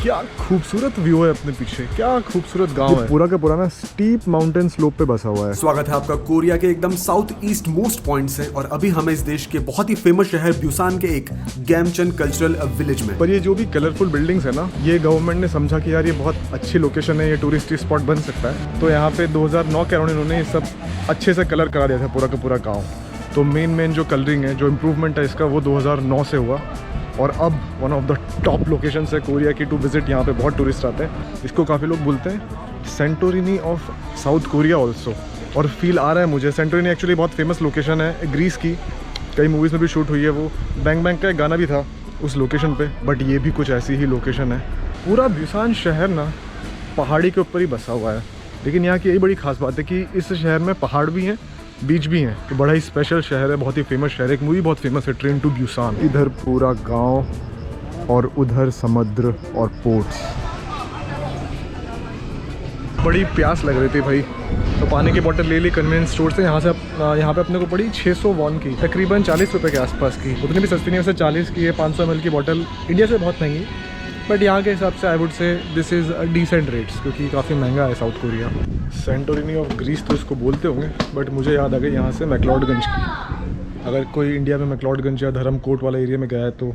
क्या खूबसूरत व्यू है अपने पीछे, क्या खूबसूरत गांव है। पूरा का पूरा ना स्टीप माउंटेन स्लोप पे बसा हुआ है। स्वागत है आपका कोरिया के एकदम साउथ ईस्ट मोस्ट पॉइंट से। और अभी हम इस देश के बहुत ही फेमस शहर ब्यूसान के एक गैमचन कल्चरल विलेज में। पर ये जो भी कलरफुल बिल्डिंग्स है ना, ये गवर्नमेंट ने समझा कि यार ये बहुत अच्छी लोकेशन है, ये टूरिस्ट स्पॉट बन सकता है। तो यहाँ पे 2009 के अराउंड इन्होंने ये सब अच्छे से कलर करा दिया था पूरा का पूरा गाँव। तो मेन जो कलरिंग है, जो इम्प्रूवमेंट है इसका, वो 2009 से हुआ। और अब one of the top location है कोरिया की टू विजिट। यहाँ पे बहुत टूरिस्ट आते हैं। इसको काफ़ी लोग बोलते हैं Santorini of south Korea also. और फील आ रहा है मुझे, सेंटोरिनी एक्चुअली बहुत फेमस लोकेशन है ग्रीस की, कई मूवीज़ में भी शूट हुई है। वो बैंग बैंग का एक गाना भी था उस लोकेशन पे। बट ये भी कुछ ऐसी ही लोकेशन है। पूरा ब्यूसान शहर ना पहाड़ी के ऊपर ही बसा हुआ है। लेकिन यहाँ की यही बड़ी खास बात है कि इस शहर में पहाड़ भी हैं, बीच भी हैं। तो बड़ा ही स्पेशल शहर है, बहुत ही फेमस शहर है। एक मूवी बहुत फेमस है, ट्रेन टू ब्यूसान। इधर पूरा गांव और उधर समुद्र और पोर्ट्स। बड़ी प्यास लग रही थी भाई, तो पानी की बोतल ले ली कन्वीनियंस स्टोर से। यहाँ पे अपने को पड़ी 600 वॉन की, तकरीबन 40 रुपये के आसपास की। उतनी भी सस्ती नहीं, वैसे 40 की है। 500 ml की बोतल इंडिया से बहुत महंगी, बट यहाँ के हिसाब से I would say this is decent rates, क्योंकि काफ़ी महंगा है South Korea. Santorini of Greece तो इसको बोलते होंगे, बट मुझे याद आ गई यहाँ से मैक्लोडगंज की। अगर कोई इंडिया में मैक्लोडगंज या धर्मकोट वाला एरिया में गया है तो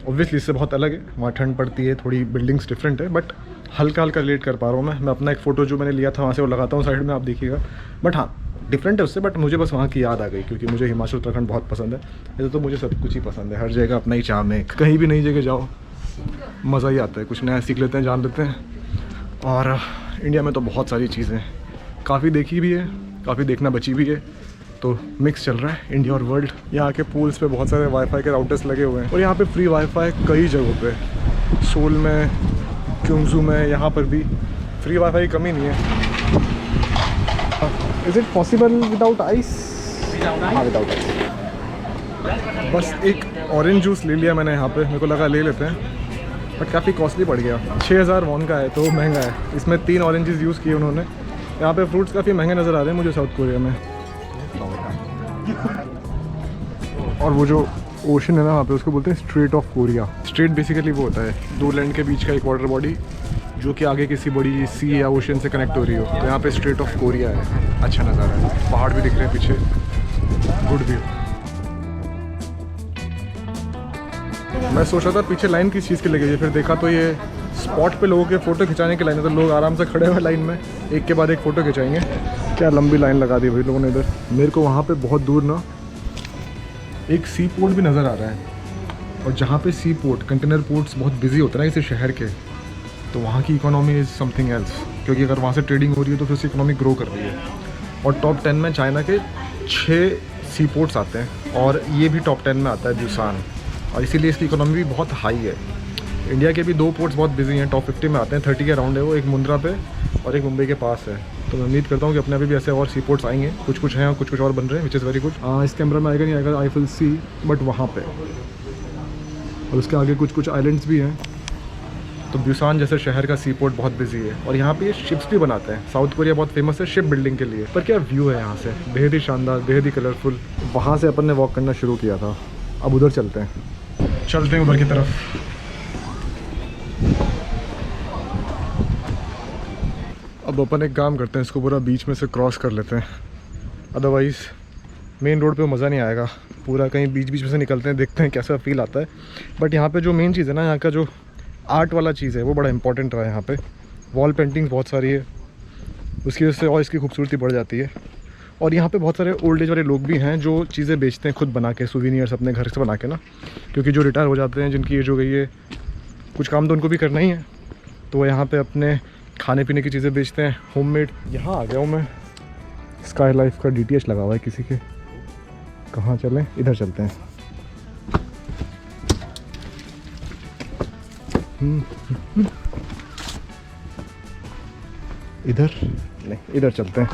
ऑब्वियसली इससे बहुत अलग है। वहाँ ठंड पड़ती है, थोड़ी बिल्डिंग्स डिफरेंट है, बट हल्का हल्का रिलेट कर पा रहा हूँ मैं अपना एक फ़ोटो जो मैंने लिया था वहाँ से वो लगाता हूँ साइड में, आप देखिएगा। बट हाँ, डिफरेंट है उससे, बट मुझे बस वहाँ की याद आ गई, क्योंकि मुझे हिमाचल उत्तराखंड बहुत पसंद है। ऐसे तो मुझे सब कुछ ही पसंद है, हर जगह अपना ही चार्म है। कहीं भी नई जगह जाओ मज़ा ही आता है, कुछ नया सीख लेते हैं, जान लेते हैं। और इंडिया में तो बहुत सारी चीज़ें काफ़ी देखी भी है, काफ़ी देखना बची भी है। तो मिक्स चल रहा है इंडिया और वर्ल्ड। यहाँ के पूल्स पे बहुत सारे वाईफाई के राउटर्स लगे हुए हैं, और यहाँ पे फ्री वाईफाई कई जगहों पे, सोल में, क्योंगजू में, यहाँ पर भी फ्री वाईफाई की कमी नहीं है। Is it possible without ice? हाँ, विदाउट आइस। बस एक ऑरेंज जूस ले लिया मैंने यहाँ पे, मेरे को लगा ले लेते हैं, बट काफ़ी कॉस्टली पड़ गया। 6000 वॉन का है, तो महंगा है। इसमें 3 ऑरेंजेस यूज़ किए उन्होंने। यहाँ पे फ्रूट्स काफ़ी महंगे नज़र आ रहे हैं मुझे साउथ कोरिया में। और वो जो ओशन है ना वहाँ पे, उसको बोलते हैं straight of Korea. Straight basically वो होता है दो लैंड के बीच का एक वाटर बॉडी जो कि आगे किसी बड़ी सी या ओशन से कनेक्ट हो रही हो। तो यहाँ पे स्ट्रेट ऑफ कोरिया है। अच्छा नज़ारा है, पहाड़ भी दिख रहे हैं पीछे, गुड व्यू। मैं सोच रहा था पीछे लाइन किस चीज़ की लगी है, फिर देखा तो ये स्पॉट पे लोगों के फ़ोटो खिंचाने की लाइन है। तो लोग आराम से खड़े हुए लाइन में एक के बाद एक फ़ोटो खिंचाएंगे। क्या लंबी लाइन लगा दी भाई लोगों ने इधर। मेरे को वहाँ पे बहुत दूर ना एक सी पोर्ट भी नज़र आ रहा है, और जहाँ पे सी पोर्ट, कंटेनर पोर्ट्स बहुत बिजी होते हैं ना किसी शहर के, तो वहाँ की इकोनॉमी इज़ समथिंग एल्स। क्योंकि अगर वहाँ से ट्रेडिंग हो रही है तो फिर उसकी इकोनॉमी ग्रो कर रही है। और टॉप 10 में चाइना के 6 सी पोर्ट्स आते हैं, और ये भी टॉप 10 में आता है ब्यूसान, और इसीलिए इसकी इकोनॉमी भी बहुत हाई है। इंडिया के भी 2 पोर्ट्स बहुत बिजी हैं, टॉप 50 में आते हैं, 30 के अराउंड है वो। एक मुंद्रा पे और एक मुंबई के पास है। तो मैं उम्मीद करता हूँ कि अपने अभी भी ऐसे और सी पोर्ट्स आएंगे। कुछ हैं और कुछ और बन रहे हैं, विच इज़ वेरी गुड। इस कैमरा में आएगा नहीं आएगा आई विल सी, बट वहाँ पे और उसके आगे कुछ आइलैंड्स भी हैं। तो ब्यूसान जैसे शहर का सी पोर्ट बहुत बिजी है, और यहाँ पे ये शिप्स भी बनाते हैं। साउथ कोरिया बहुत फेमस है शिप बिल्डिंग के लिए। पर क्या व्यू है यहाँ से, बेहद ही शानदार, बेहद ही कलरफुल। वहाँ से अपन ने वॉक करना शुरू किया था, अब उधर चलते हैं उधर की तरफ। अब अपन एक काम करते हैं, इसको पूरा बीच में से क्रॉस कर लेते हैं, अदरवाइज़ मेन रोड पे मज़ा नहीं आएगा। पूरा कहीं बीच में से निकलते हैं, देखते हैं कैसा फील आता है। बट यहाँ पे जो मेन चीज़ है ना, यहाँ का जो आर्ट वाला चीज़ है वो बड़ा इंपॉर्टेंट रहा है। यहाँ पे वॉल पेंटिंग्स बहुत सारी है, उसकी वजह से और इसकी खूबसूरती बढ़ जाती है। और यहाँ पे बहुत सारे ओल्ड एज वाले लोग भी हैं जो चीज़ें बेचते हैं खुद बना के, सूवेनियर्स अपने घर से बना के ना। क्योंकि जो रिटायर हो जाते हैं, जिनकी एज हो गई है, कुछ काम तो उनको भी करना ही है, तो वो यहाँ पे अपने खाने पीने की चीज़ें बेचते हैं, होममेड। यहाँ आ गया हूँ मैं, स्काई लाइफ का DTH लगा हुआ है किसी के। कहाँ चलें? इधर चलते हैं। इधर नहीं, इधर चलते हैं।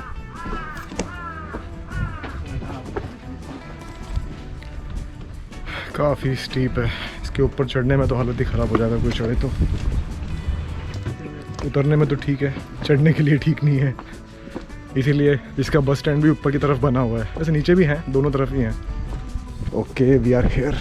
काफ़ी स्टीप है, इसके ऊपर चढ़ने में तो हालत ही ख़राब हो जाएगा कोई चढ़े तो। उतरने में तो ठीक है, चढ़ने के लिए ठीक नहीं है। इसीलिए इसका बस स्टैंड भी ऊपर की तरफ बना हुआ है, वैसे नीचे भी है, दोनों तरफ ही हैं। Okay, we are here.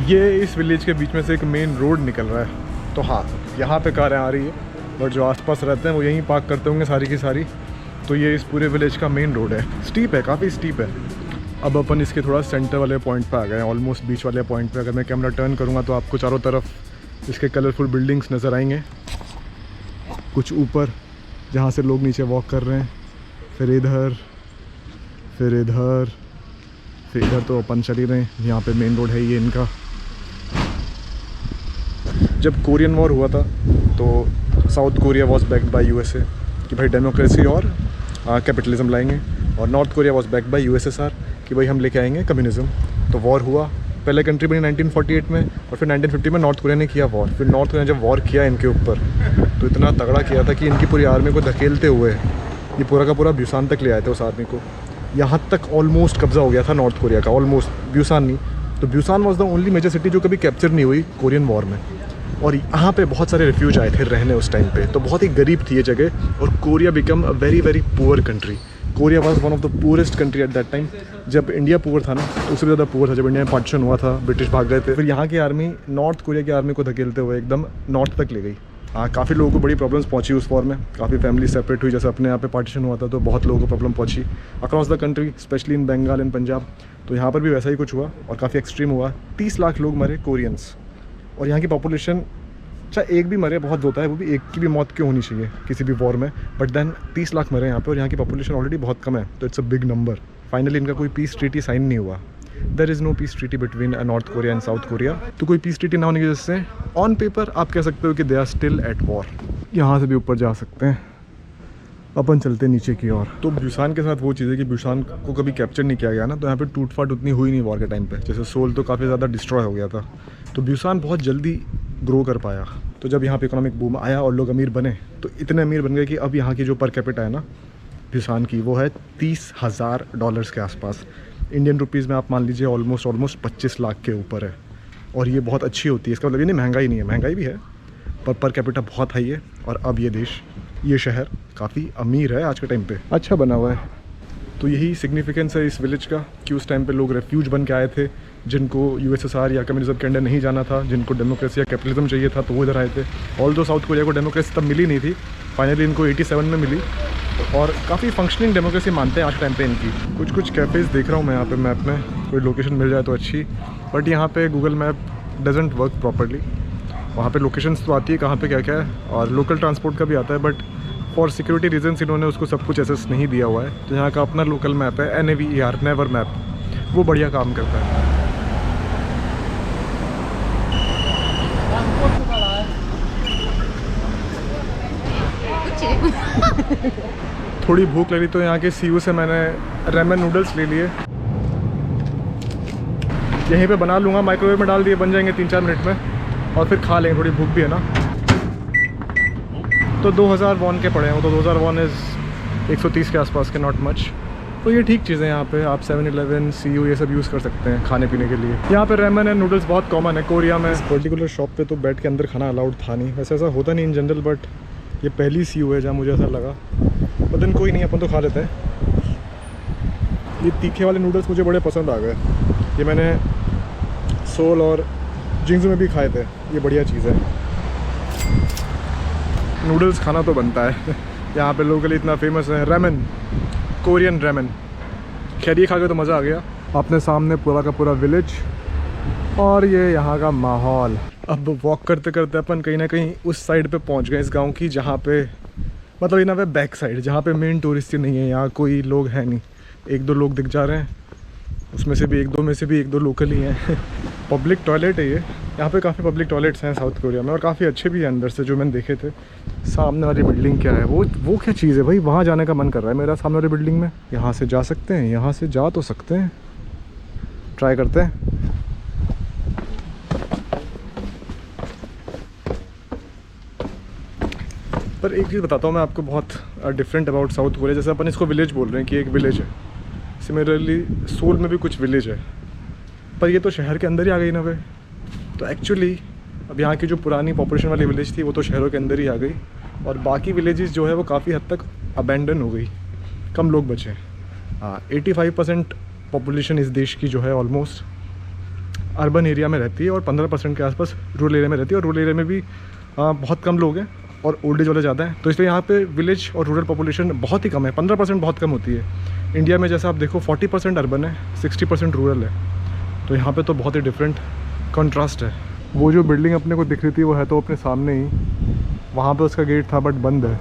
ये इस विलेज के बीच में से एक मेन रोड निकल रहा है, तो हाँ यहाँ पे कारें आ रही है, बट जो आसपास रहते हैं वो यहीं पार्क करते होंगे सारी की सारी। तो ये इस पूरे विलेज का मेन रोड है, स्टीप है, काफ़ी स्टीप है। अब अपन इसके थोड़ा सेंटर वाले पॉइंट पे आ गए हैं, ऑलमोस्ट बीच वाले पॉइंट पे। अगर मैं कैमरा टर्न करूँगा तो आपको चारों तरफ इसके कलरफुल बिल्डिंग्स नज़र आएंगे। कुछ ऊपर जहाँ से लोग नीचे वॉक कर रहे हैं, फिर इधर, फिर इधर, फिर इधर तो अपन चल ही रहे हैं। यहाँ पे मेन रोड है ये इनका। जब कोरियन वॉर हुआ था तो south Korea was backed by USA कि भाई डेमोक्रेसी और कैपिटलिज्म लाएंगे, और north Korea was backed by USSR कि भाई हम लेके आएंगे कम्युनिज्म। तो वॉर हुआ, पहले कंट्री बनी 1948 में, और फिर 1950 में नॉर्थ कोरिया ने किया वॉर। फिर नॉर्थ कोरिया ने जब वॉर किया इनके ऊपर तो इतना तगड़ा किया था कि इनकी पूरी आर्मी को धकेलते हुए ये पूरा का पूरा ब्यूसान तक ले आए थे उस आर्मी को। यहाँ तक ऑलमोस्ट कब्जा हो गया था नॉर्थ कोरिया का, ऑलमोस्ट, ब्यूसान नहीं। तो Busan was the only major city जो कभी कैप्चर नहीं हुई कोरियन वॉर में। और यहाँ पे बहुत सारे रिफ्यूज आए थे रहने उस टाइम पे, तो बहुत ही गरीब थी ये जगह। और Korea become a very very poor country. Korea was one of the poorest country at that time. जब इंडिया पुअर था ना तो उससे ज़्यादा पुअर था। जब इंडिया में पार्टीशन हुआ था, ब्रिटिश भाग गए थे, फिर यहाँ की आर्मी नॉर्थ कोरिया की आर्मी को धकेलते हुए एकदम नॉर्थ तक ले गई। हाँ, काफ़ी लोगों को बड़ी प्रॉब्लम्स पहुँची उस वॉर में, काफ़ी फैमिली सेपरेट हुई। जैसे अपने यहाँ पे पार्टीशन हुआ था तो बहुत लोगों को प्रॉब्लम पहुँची across the country, specially in Bengal and Punjab. तो यहाँ पर भी वैसा ही कुछ हुआ और काफ़ी एक्सट्रीम हुआ। 30 लाख लोग मरे कोरियंस। और यहाँ की पॉपुलेशन, चाहे एक भी मरे बहुत होता है, वो भी एक की भी मौत क्यों होनी चाहिए किसी भी वॉर में, बट देन 30 लाख मरे यहाँ पे, और यहाँ की पॉपुलेशन ऑलरेडी बहुत कम है, तो it's a big number. Finally इनका कोई पीस ट्रीटी साइन नहीं हुआ। There is no peace treaty between North Korea and South Korea. तो कोई पीस ट्रीटी ना होने की वजह से ऑन पेपर आप कह सकते हो कि they are still at war. यहाँ से भी ऊपर जा सकते हैं, अपन चलते नीचे की ओर। तो ब्यूसान के साथ वो चीज़ है कि ब्यूसान को कभी कैप्चर नहीं किया गया ना, तो यहाँ पे टूट फाट उतनी हुई नहीं वॉर के टाइम पे। जैसे सोल तो काफ़ी ज़्यादा डिस्ट्रॉय हो गया था, तो ब्यूसान बहुत जल्दी ग्रो कर पाया। तो जब यहाँ पे इकोनॉमिक बूम आया और लोग अमीर बने, तो इतने अमीर बन गए कि अब यहाँ की जो पर कैपिटा है ना ब्यूसान की, वो है $30,000 के आसपास। इंडियन रुपीज़ में आप मान लीजिए ऑलमोस्ट 25 लाख के ऊपर है। और ये बहुत अच्छी होती है, इसका मतलब ये नहीं महंगाई नहीं है, महंगाई भी है, पर कैपिटा बहुत हाई है। और अब ये देश, ये शहर काफ़ी अमीर है आज के टाइम पे, अच्छा बना हुआ है। तो यही सिग्निफिकेंस है इस विलेज का कि उस टाइम पे लोग रेफ्यूज बन के आए थे, जिनको यूएसएसआर या कम्युनिज्म के अंडर नहीं जाना था, जिनको डेमोक्रेसी या कैपिटलिज्म चाहिए था, तो वो इधर आए थे। ऑल दो साउथ कोरिया को डेमोक्रेसी तब मिली नहीं थी, फाइनली इनको 87 में मिली, और काफ़ी फंक्शनिंग डेमोक्रेसी मानते हैं आज के टाइम पे इनकी। कुछ कैफ़ेज़ देख रहा हूँ मैं यहाँ पे मैप में, कोई लोकेशन मिल जाए तो अच्छी, बट यहाँ पे Google map doesn't work properly. वहाँ पे लोकेशंस तो आती है कहाँ पे क्या क्या है, और लोकल ट्रांसपोर्ट का भी आता है, बट फॉर सिक्योरिटी रीजन्स इन्होंने उसको सब कुछ एसेस नहीं दिया हुआ है। तो यहाँ का अपना लोकल मैप है NAVER, नेवर मैप, वो बढ़िया काम करता है। थोड़ी भूख लगी तो यहाँ के सीयू से मैंने रेमन नूडल्स ले लिए, यहीं पे बना लूँगा, माइक्रोवेव में डाल दिए, बन जाएंगे 3-4 मिनट में, और फिर खा लेंगे, थोड़ी भूख भी है ना। तो 2000 वॉन के पड़े हैं, वो तो 2000 वॉन इज़ 130 के आसपास के, नॉट मच। तो ये ठीक चीज़ है, यहाँ पे आप 7-11, सीयू ये सब यूज़ कर सकते हैं खाने पीने के लिए। यहाँ पे रेमन एंड नूडल्स बहुत कॉमन है कोरिया में। इस पर्टिकुलर शॉप पे तो बैठ के अंदर खाना अलाउड था नहीं, वैसे ऐसा होता नहीं इन जनरल, बट ये पहली सीयू है जहाँ मुझे ऐसा लगा। पर दिन कोई नहीं, अपन तो खा लेते हैं। ये तीखे वाले नूडल्स मुझे बड़े पसंद आ गए, ये मैंने सोल और जिंगजू में भी खाए थे, ये बढ़िया चीज़ है। नूडल्स खाना तो बनता है यहाँ पे लोकली, इतना फेमस है रेमन, कोरियन रेमन। खैर ये खा के तो मज़ा आ गया। अपने सामने पूरा का पूरा विलेज और ये यहाँ का माहौल। अब वॉक करते करते अपन कहीं ना कहीं उस साइड पे पहुँच गए इस गांव की, जहाँ पे मतलब इन वे बैक साइड, जहाँ पे मेन टूरिस्ट ही नहीं है, यहाँ कोई लोग हैं नहीं। 1-2 लोग दिख जा रहे हैं, उसमें से भी 1-2 में से भी 1-2 लोकल ही हैं। पब्लिक टॉयलेट है ये, यहाँ पे काफ़ी पब्लिक टॉयलेट्स हैं साउथ कोरिया में, और काफ़ी अच्छे भी हैं अंदर से जो मैंने देखे थे। सामने वाली बिल्डिंग क्या है, वो क्या चीज़ है भाई, वहाँ जाने का मन कर रहा है मेरा, सामने वाली बिल्डिंग में। यहाँ से जा सकते हैं, यहाँ से जा तो सकते हैं, ट्राई करते हैं। पर एक चीज़ बताता हूँ मैं आपको बहुत डिफरेंट अबाउट साउथ कोरिया। जैसे अपन इसको विलेज बोल रहे हैं कि एक विलेज है, सिमिलरली सोल में भी कुछ विलेज है, पर ये तो शहर के अंदर ही आ गई ना वे। तो एक्चुअली अब यहाँ की जो पुरानी पॉपुलेशन वाली विलेज थी वो तो शहरों के अंदर ही आ गई, और बाकी विलेजेस जो है वो काफ़ी हद तक अबेंडन हो गई, कम लोग बचे। 85% पॉपुलेशन इस देश की जो है ऑलमोस्ट अर्बन एरिया में रहती है और 15% के आसपास रूरल एरिया में रहती है। और रूरल एरिया में भी बहुत कम लोग हैं और ओल्ड एज वाले ज़्यादा हैं, तो इसलिए यहाँ पे विलेज और रूरल पॉपुलेशन बहुत ही कम है। 15% बहुत कम होती है। इंडिया में जैसा आप देखो 40% अर्बन है, 60% रूरल है, तो यहाँ पे तो बहुत ही डिफरेंट कंट्रास्ट है। वो जो बिल्डिंग अपने को दिख रही थी वो है तो अपने सामने ही, वहाँ पे उसका गेट था बट बंद है।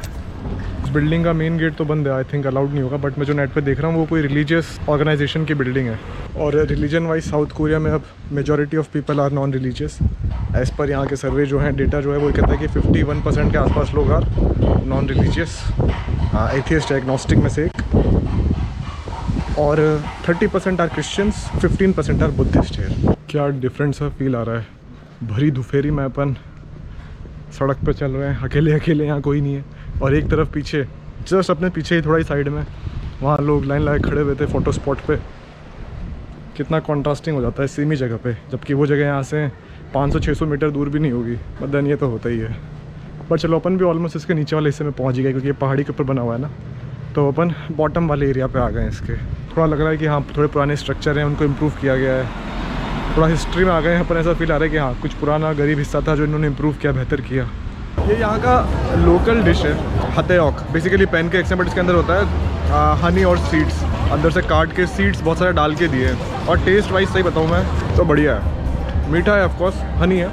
उस बिल्डिंग का मेन गेट तो बंद है, आई थिंक अलाउड नहीं होगा, बट मैं जो नेट पे देख रहा हूँ वो कोई रिलीजियस ऑर्गेनाइजेशन की बिल्डिंग है। और रिलीजन वाइज साउथ कोरिया में अब majority of people are non religious. As per यहाँ के सर्वे जो है, डेटा जो है वो कहता है कि 51% के आसपास लोग आर नॉन रिलीजियस, एथियस्ट है एग्नोस्टिक में से एक, और 30% आर क्रिश्चियंस, 15% आर बुद्धिस्ट है। क्या डिफरेंट सा फील आ रहा है। भरी दोपहरी में अपन सड़क पे चल रहे हैं, अकेले अकेले, यहाँ कोई नहीं है, और एक तरफ पीछे, जस्ट अपने पीछे ही थोड़ा ही साइड में, वहाँ लोग लाइन लगा खड़े हुए थे फ़ोटो स्पॉट पे। कितना कॉन्ट्रास्टिंग हो जाता है सेम ही जगह पे, जबकि वो जगह यहाँ से 500-600 मीटर दूर भी नहीं होगी। बदन ये तो होता ही है। पर चलो अपन भी ऑलमोस्ट इसके नीचे वाले हिस्से में पहुँच गए, क्योंकि ये पहाड़ी के ऊपर बना हुआ है ना, तो अपन बॉटम वाले एरिया पे आ गए। इसके थोड़ा लग रहा है कि हाँ थोड़े पुराने स्ट्रक्चर हैं, उनको इम्प्रूव किया गया है, थोड़ा हिस्ट्री में आ गए हैं अपन। ऐसा फील आ रहा है कि हाँ कुछ पुराना गरीब हिस्सा था जो इन्होंने इम्प्रूव किया, बेहतर किया। ये यहाँ का लोकल डिश है हतेओक, बेसिकली पैन केक्स हैं, बट इसके अंदर होता है हनी और सीड्स, अंदर से काट के सीड्स बहुत सारे डाल के दिए हैं। और टेस्ट वाइज सही बताऊँ मैं तो बढ़िया है, मीठा है, ऑफकोर्स हनी है,